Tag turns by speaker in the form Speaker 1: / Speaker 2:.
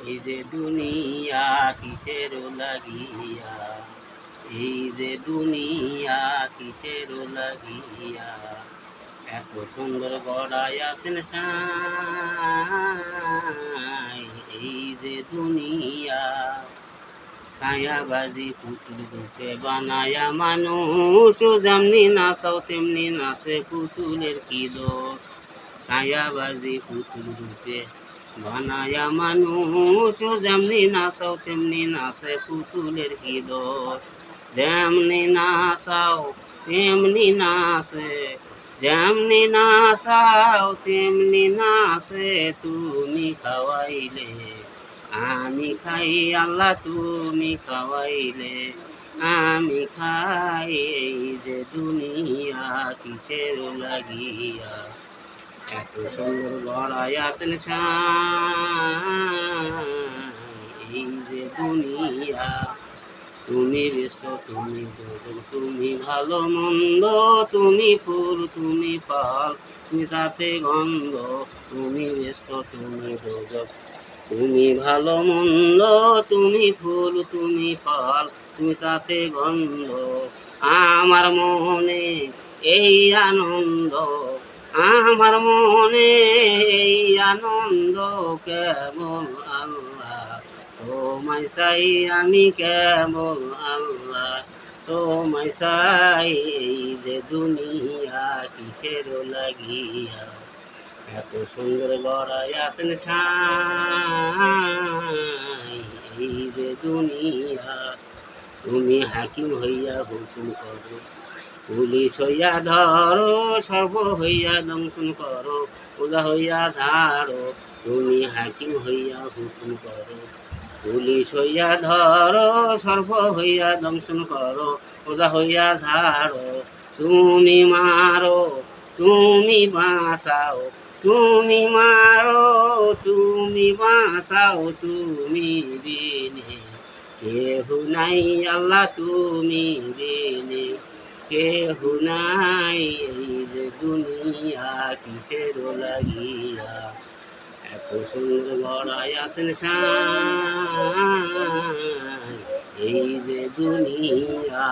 Speaker 1: এই যে দুনিয়া কিসের লাগিয়া, এই যে দুনিয়া কিসের লাগিয়া, এত সুন্দর গড়াই আছেন সাই। এই যে দুনিয়া ছায়াবাজি পুতুল রূপে বানায়া মানুষ, যেমনি নাচাও তেমনি নাচে পুতুলের কি দোষ। ছায়াবাজি পুতুল রূপে বানায়া মানুষ, যেমনি নাচাও তেমনি নাচে পুতুলের কি দোষ। যেমনি নাচাও তেমনি নাচে, যেমনি নাচাও তেমনি নাচে, তুমি খাওয়াইলে আমি খাই আল্লাহ, তুমি খাওয়াইলে আমি খাই। এই যে দুনিয়া কিসের লাগিয়া, এত সুন্দর গড়াই আছেন সাই। এই যে দুনিয়া তুমি ব্যস্ত, তুমি দুর্যোগ, তুমি ভালো মন্দ, তুমি ফুল তুমি ফল, তুমি তাতে গন্ধ। তুমি ব্যস্ত, তুমি দুর্যোগ, তুমি ভালো মন্দ, তুমি ফুল তুমি ফল, তুমি তাতে গন্ধ। আমার মনে এই আনন্দ, আমার মনে এই আনন্দ, কেবল আল্লাহ তোমায় চাই আমি, কেবল আল্লাহ তোমায় চাই। এই যে দুনিয়া কিসের লাগিয়া, এত সুন্দর গড়াই আছেন সাই। এই যে দুনিয়া তুমি হাকিম হইয়া হুকুম করো, পুলিশ হইয়া ধরো, সর্ব হইয়া দংশন করো, ওজা হইয়া ঝাড়ো। তুমি হাকিম হইয়া হুকুম করো, পুলিশ হইয়া ধরো, সর্ব হইয়া দংশন করো, ওজা হইয়া ঝাড়ো। তুমি মারো তুমি বাঁচাও, তুমি মারো তুমি বাঁচাও, তুমি বিনে কেহু নাই আল্লাহ, তুমি বিনে কেহু নাই। এই যে দুনিয়া কিসের লাগিয়া, এত সুন্দর গড়াই আছেন সাই। এই যে দুনিয়া।